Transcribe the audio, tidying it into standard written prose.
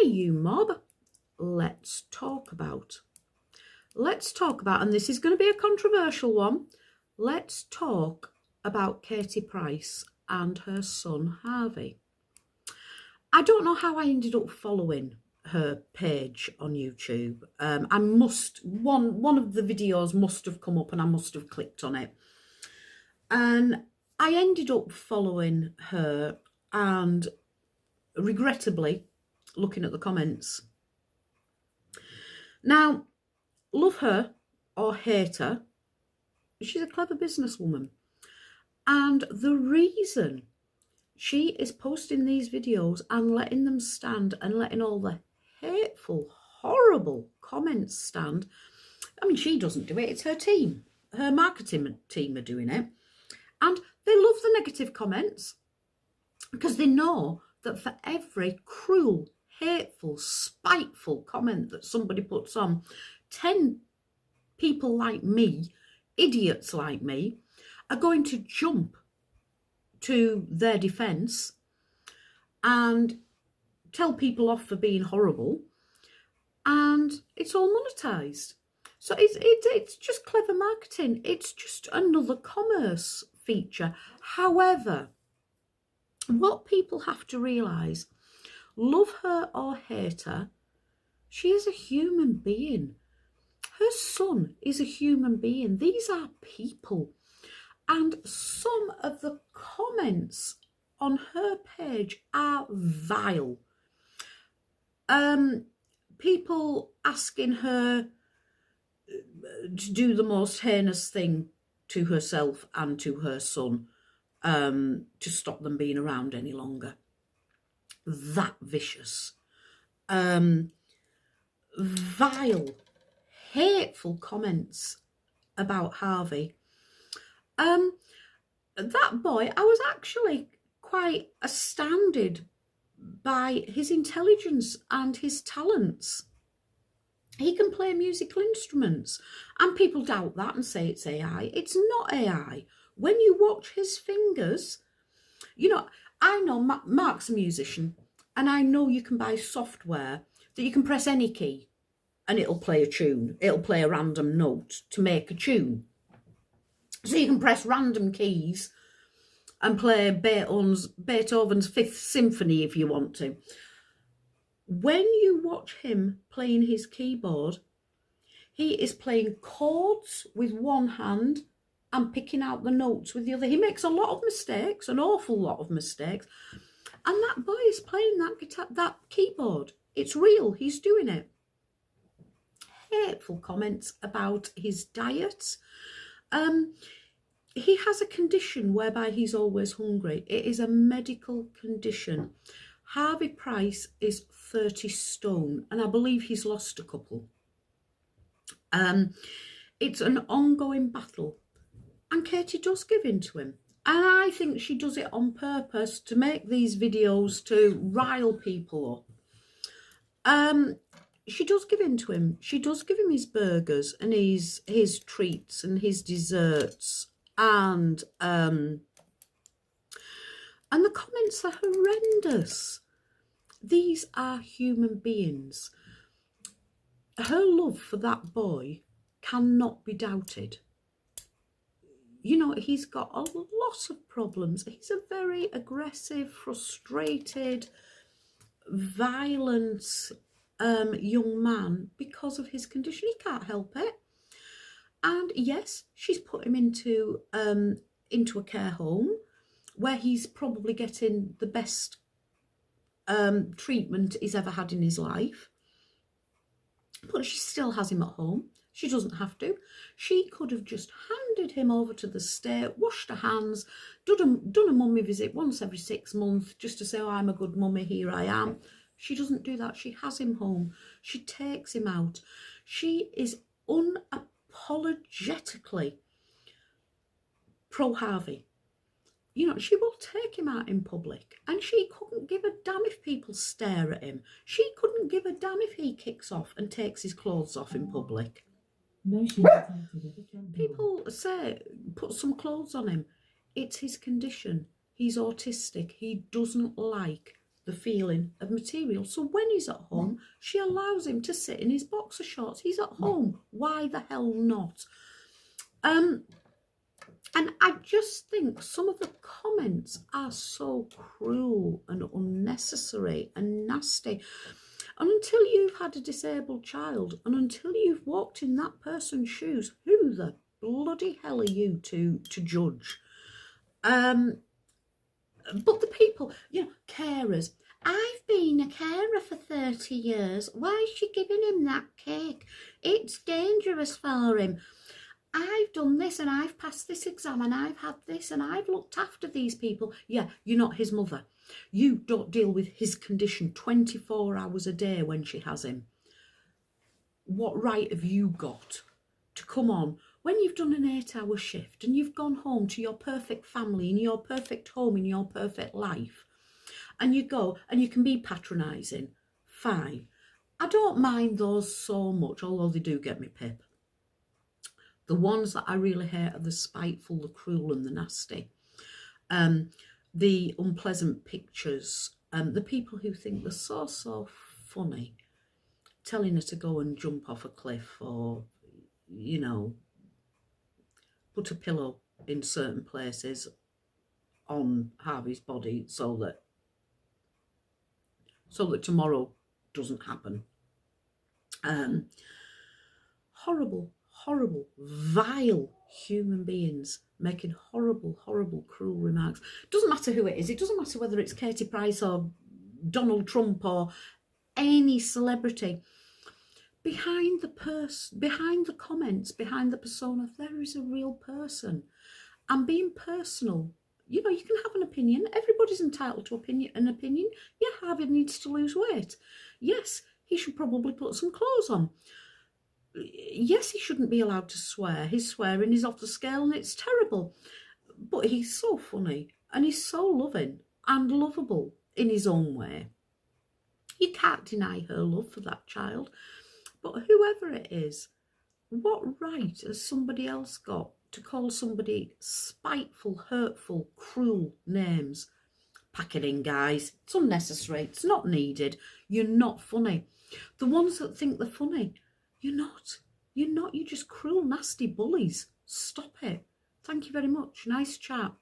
Hey you mob, let's talk about, and this is going to be a controversial one, let's talk about Katie Price and her son Harvey. I don't know how I ended up following her page on YouTube. One of the videos must have come up and I must have clicked on it. And I ended up following her and regrettably looking at the comments. Now, love her or hate her, she's a clever businesswoman. And the reason she is posting these videos and letting them stand and letting all the hateful, horrible comments stand, I mean, she doesn't do it, it's her team. Her marketing team are doing it. And they love the negative comments because they know that for every cruel, hateful, spiteful comment that somebody puts on, 10 people like me, idiots like me, are going to jump to their defence and tell people off for being horrible, and it's all monetised. So it's just clever marketing. It's just another commerce feature. However, what people have to realise, love her or hate her, she is a human being. Her son is a human being. These are people. And some of the comments on her page are vile. People asking her to do the most heinous thing to herself and to her son, to stop them being around any longer. That vicious. Vile, hateful comments about Harvey. That boy, I was actually quite astounded by his intelligence and his talents. He can play musical instruments, and people doubt that and say it's AI. It's not AI. When you watch his fingers, you know, I know Mark's a musician, and I know you can buy software that you can press any key and it'll play a tune. It'll play a random note to make a tune. So you can press random keys and play Beethoven's Fifth Symphony if you want to. When you watch him playing his keyboard, he is playing chords with one hand and picking out the notes with the other. He makes a lot of mistakes, an awful lot of mistakes. And that boy is playing that guitar, that keyboard. It's real, he's doing it. Hateful comments about his diet. He has a condition whereby he's always hungry. It is a medical condition. Harvey Price is 30 stone, and I believe he's lost a couple. It's an ongoing battle, and Katie does give in to him. And I think she does it on purpose to make these videos to rile people up. She does give in to him. She does give him his burgers and his treats and his desserts. And the comments are horrendous. These are human beings. Her love for that boy cannot be doubted. You know, he's got a lot of problems. He's a very aggressive, frustrated, violent young man because of his condition. He can't help it. And yes, she's put him into a care home where he's probably getting the best treatment he's ever had in his life. But she still has him at home. She doesn't have to. She could have just handed him over to the state, washed her hands, done a mummy visit once every 6 months just to say, oh, I'm a good mummy, here I am. She doesn't do that. She has him home. She takes him out. She is unapologetically pro-Harvey. You know, she will take him out in public, and she couldn't give a damn if people stare at him. She couldn't give a damn if he kicks off and takes his clothes off in public. No, people say, put some clothes on him. It's his condition. He's autistic. He doesn't like the feeling of material. So when he's at home, she allows him to sit in his boxer shorts. He's at home. Why the hell not? And I just think some of the comments are so cruel and unnecessary and nasty. And until you've had a disabled child, and until you've walked in that person's shoes, who the bloody hell are you to judge? But the people, carers. I've been a carer for 30 years. Why is she giving him that cake? It's dangerous for him. I've done this and I've passed this exam and I've had this and I've looked after these people. Yeah, you're not his mother. You don't deal with his condition 24 hours a day when she has him. What right have you got to come on when you've done an 8-hour shift and you've gone home to your perfect family, in your perfect home, in your perfect life, and you go and you can be patronising? Fine. I don't mind those so much, although they do get me pip. The ones that I really hate are the spiteful, the cruel and the nasty. The unpleasant pictures, the people who think they're so funny, telling her to go and jump off a cliff or, put a pillow in certain places on Harvey's body so that tomorrow doesn't happen. Horrible, vile human beings making horrible, cruel remarks. Doesn't matter who it is. It doesn't matter whether it's Katie Price or Donald Trump or any celebrity. Behind the comments, behind the persona, there is a real person. And being personal, you can have an opinion. Everybody's entitled to an opinion. Yeah, Harvey needs to lose weight. Yes, he should probably put some clothes on. Yes, he shouldn't be allowed to swear. His swearing is off the scale and it's terrible. But he's so funny and he's so loving and lovable in his own way. You can't deny her love for that child. But whoever it is, what right has somebody else got to call somebody spiteful, hurtful, cruel names? Pack it in, guys. It's unnecessary. It's not needed. You're not funny. The ones that think they're funny, you're not. You're just cruel, nasty bullies. Stop it. Thank you very much. Nice chat.